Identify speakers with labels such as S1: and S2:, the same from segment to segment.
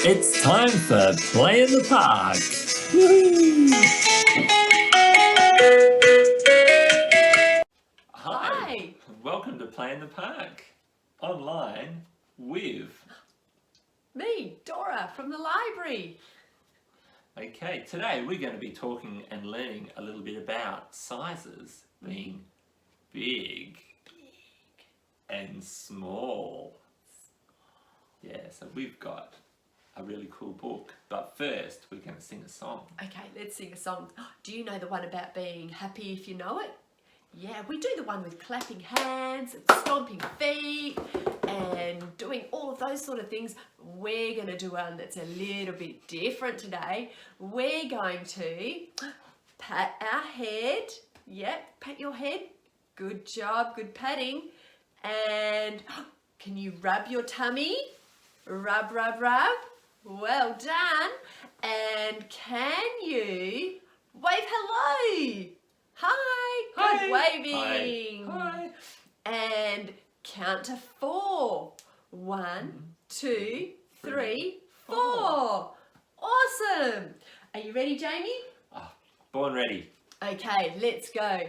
S1: It's time for Play in the Park. Woo-hoo. Hi. Welcome to Play in the Park. Online with
S2: me, Dora, from the library.
S1: Okay, today we're going to be talking and learning a little bit about sizes, being big and small. Yeah, so we've got a really cool book, but first we're going to sing a song.
S2: Okay, let's sing a song. Do you know the one about being happy if you know it? Yeah, we do the one with clapping hands and stomping feet and doing all of those sort of things. We're going to do one that's a little bit different today. We're going to pat our head. Yep, pat your head. Good job, good patting. And can you rub your tummy? Rub, rub, rub. Well done. And can you wave hello? Hi. Good waving.
S1: Hi.
S2: And count to 4. 1, 2, 3, 4. Awesome. Are you ready, Jamie?
S1: Born ready.
S2: Okay, let's go.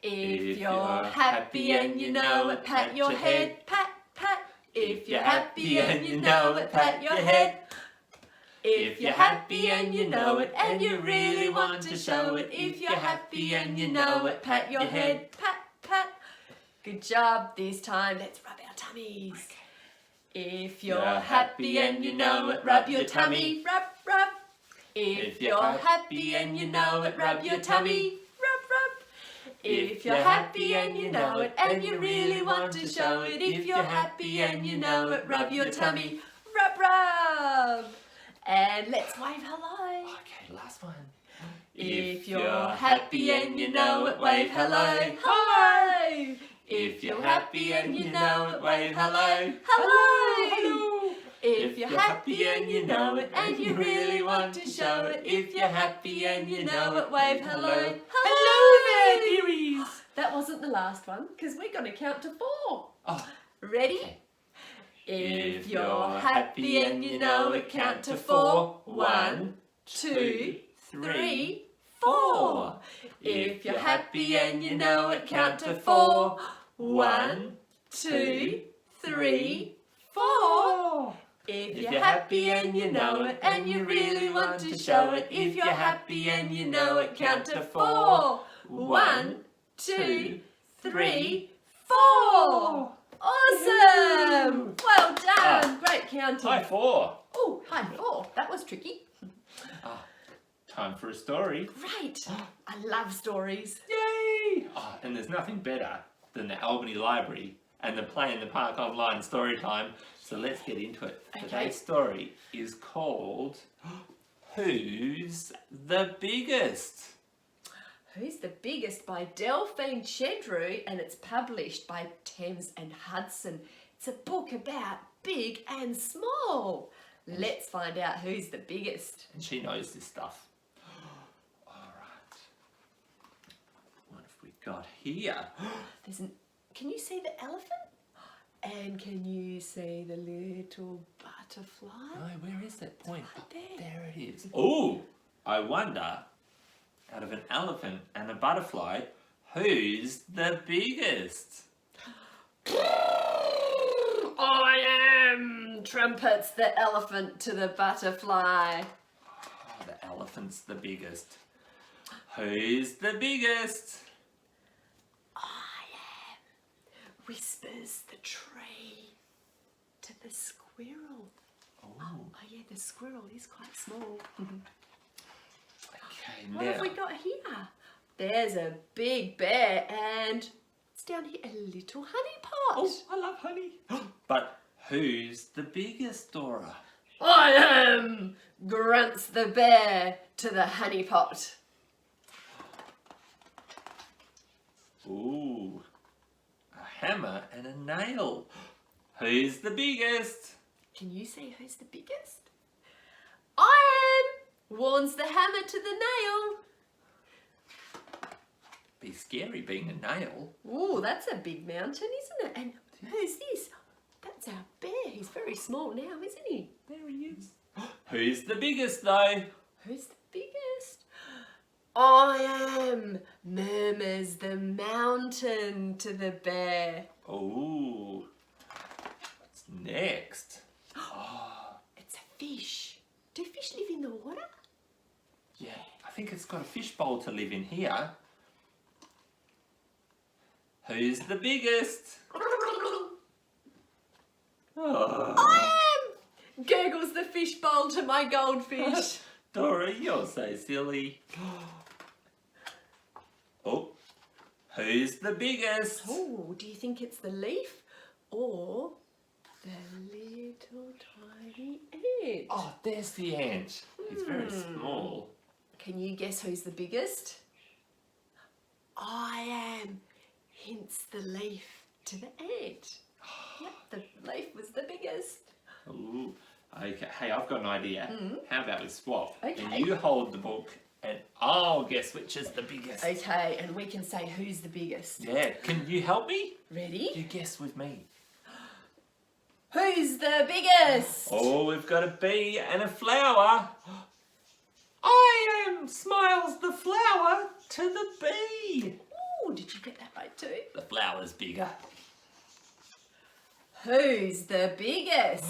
S2: If you're happy and you know it, pat your head, pat, pat. If you're happy and you know it, pat your head. If you're happy and you know it, and you really want to show it. If you're happy and you know it, pat your head, pat, pat. Good job. This time, let's rub our tummies. If you're happy and you know it, rub your tummy, rub, rub. If you're happy and you know it, rub your tummy, rub, rub. If you're happy and you know it, and you really want to show it. If you're happy and you know it, rub your tummy, rub, rub. And let's wave hello.
S1: Okay, last one.
S2: If you're happy and you know it, wave hello, hello. If you're happy and you know it, wave hello, hello. If you're happy and you know it, and you really want to show it. If you're happy and you know it, wave hello, hello there, dearies. That wasn't the last one, because we're going to count to 4. Ready?
S1: Okay.
S2: If you're happy and you know it, count to 4. 1, 2, 3, 4. If you're happy and you know it, count to 4. 1, 2, 3, 4. If you're happy and you know it, and you really want to show it. If you're happy and you know it, count to 4. 1, 2, 3, 4. Awesome! Well done! Great counting.
S1: High 4.
S2: Oh, high 4. That was tricky.
S1: Time for a story.
S2: Great! I love stories.
S1: Yay! And there's nothing better than the Albany Library and the Play in the Park online story time. So let's get into it.
S2: Okay.
S1: Today's story is called Who's the Biggest?
S2: Who's the Biggest by Delphine Chedru, and it's published by Thames and Hudson. It's a book about big and small. Let's find out who's the biggest.
S1: And she knows this stuff. All right. What have we got here?
S2: Can you see the elephant? And can you see the little butterfly?
S1: No, where is that point?
S2: Right there.
S1: There it is. Oh, I wonder, out of an elephant and a butterfly, who's the biggest?
S2: I am! Trumpets the elephant to the butterfly.
S1: Oh, the elephant's the biggest. Who's the biggest?
S2: I am. Whispers the tree to the squirrel.
S1: Oh,
S2: Yeah, the squirrel is quite small.
S1: okay,
S2: What
S1: now.
S2: have we got here? There's a big bear, and it's down here a little honey pot.
S1: Oh, I love honey. But who's the biggest, Dora?
S2: I am! Grunts the bear to the honey pot.
S1: Ooh, a hammer and a nail. Who's the biggest?
S2: Can you see who's the biggest? I am! Warns the hammer to the nail.
S1: Be scary being a nail.
S2: Ooh, that's a big mountain, isn't it? And who's this? That's our bear. He's very small now, isn't he?
S1: There he is. Who's the biggest though?
S2: Who's the biggest? I am, murmurs the mountain to the bear.
S1: Oh, what's next?
S2: It's a fish. Do fish live in the water?
S1: Yeah, I think it's got a fishbowl to live in here. Who's the biggest? Oh.
S2: I am, gurgles the fishbowl to my goldfish.
S1: Dora, you're so silly. Oh, who's the biggest?
S2: Oh, do you think it's the leaf or the little tiny ant?
S1: Oh, there's the ant. He's very small.
S2: Can you guess who's the biggest? I am, hints the leaf to the ant. Yep, the leaf was the biggest.
S1: Ooh, okay. Hey, I've got an idea. How about we swap?
S2: Okay.
S1: And you hold the book and I'll guess which is the biggest.
S2: Okay, and we can say who's the biggest.
S1: Yeah, can you help me?
S2: Ready?
S1: You guess with me.
S2: Who's the biggest?
S1: Oh, we've got a bee and a flower. I am, smiles the flower to the bee.
S2: Oh, did you get that right too?
S1: The flower's bigger.
S2: Who's the biggest?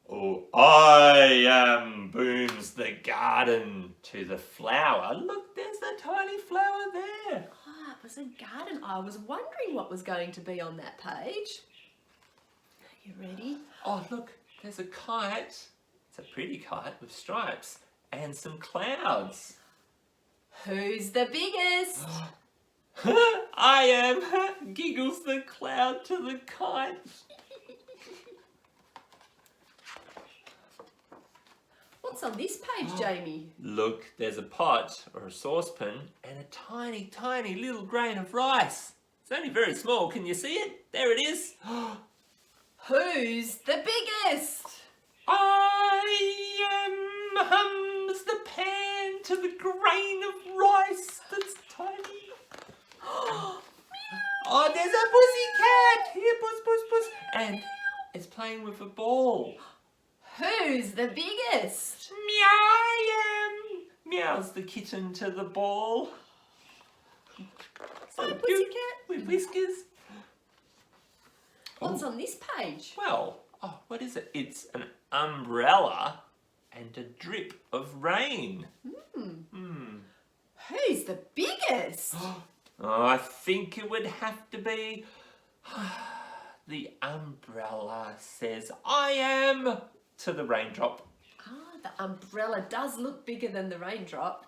S1: Oh, I am, booms the garden to the flower. Look, there's a tiny flower there.
S2: Ah, it was a garden. I was wondering what was going to be on that page. Are you ready?
S1: Oh, look, there's a kite. It's a pretty kite with stripes and some clouds.
S2: Who's the biggest?
S1: I am, giggles the cloud to the kite.
S2: What's on this page, Jamie?
S1: Look, there's a pot or a saucepan and a tiny, tiny little grain of rice. It's only very small. Can you see it? There it is.
S2: Who's the biggest?
S1: I am, hums the pan to the grain of rice that's tiny. Oh, there's a pussycat. Here, puss, puss, puss. And it's playing with a ball.
S2: Who's the biggest?
S1: Meow, I am. Meows the kitten to the ball. So
S2: Hi,
S1: cute
S2: pussycat.
S1: with whiskers.
S2: What's on this page?
S1: Well, what is it? It's an umbrella and a drip of rain.
S2: Who's the biggest?
S1: Oh, I think it would have to be the umbrella says, I am, to the raindrop.
S2: Ah, the umbrella does look bigger than the raindrop.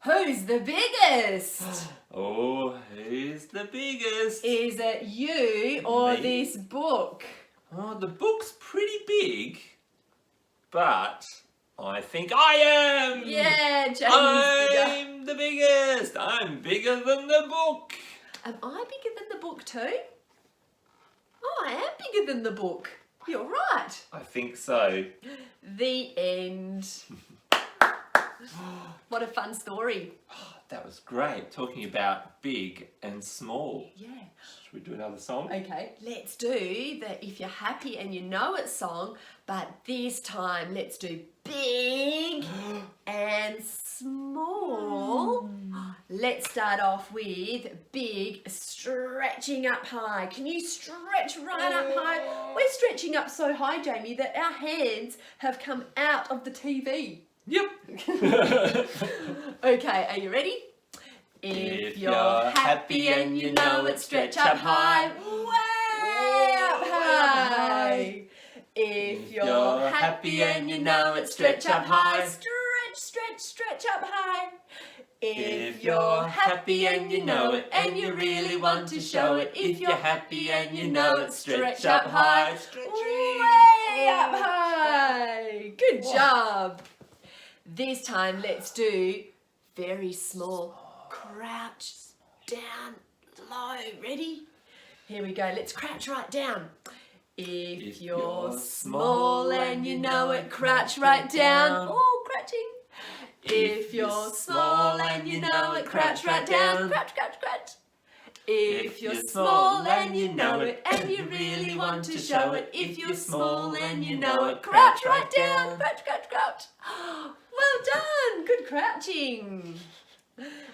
S2: Who's the biggest?
S1: Oh, who's the biggest?
S2: Is it you or
S1: Me.
S2: this book?
S1: Oh, the book's pretty big, but I think I am.
S2: Yeah, Jamie's bigger.
S1: I'm the biggest. I'm bigger than the book.
S2: Am I bigger than the book too? Oh, I am bigger than the book. You're right.
S1: I think so.
S2: The end. What a fun story.
S1: That was great, talking about big and small.
S2: Yeah.
S1: Should we do another song?
S2: Okay, let's do the If You're Happy and You Know It song, but this time let's do big and small. Let's start off with big, stretching up high. Can you stretch right up high? We're stretching up so high, Jamie, that our hands have come out of the TV.
S1: Yep.
S2: Okay, are you ready?
S1: If you're happy and you know it, stretch up high.
S2: Way up high. If you're happy and you know it, stretch up high. Stretch, stretch, stretch up high. If you're happy and you know it, and you really want to show it, if you're happy and you know it, stretch up high. Way up high. Good job. This time let's do very small. Crouch down low. Ready? Here we go. Let's crouch right down. If you're small and you know it, crouch right down. Oh, crouching. If you're small and you know it, crouch right down. Crouch, crouch, crouch. If you're small and you know it, and you really want to show it, if you're small and you know it, crouch right down, crouch, crouch, crouch. Well done, good crouching.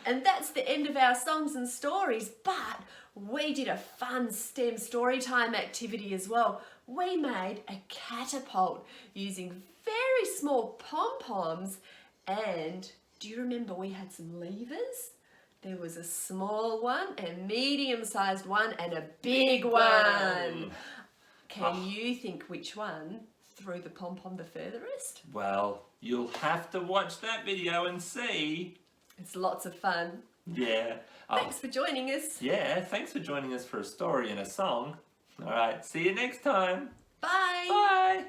S2: And that's the end of our songs and stories, but we did a fun STEM Storytime activity as well. We made a catapult using very small pom-poms, and do you remember we had some levers? There was a small one, a medium-sized one, and a big one. Can you think which one threw the pom-pom the furthest?
S1: Well, you'll have to watch that video and see.
S2: It's lots of fun.
S1: Yeah.
S2: Thanks for joining us.
S1: Yeah, thanks for joining us for a story and a song. All right, see you next time.
S2: Bye.
S1: Bye.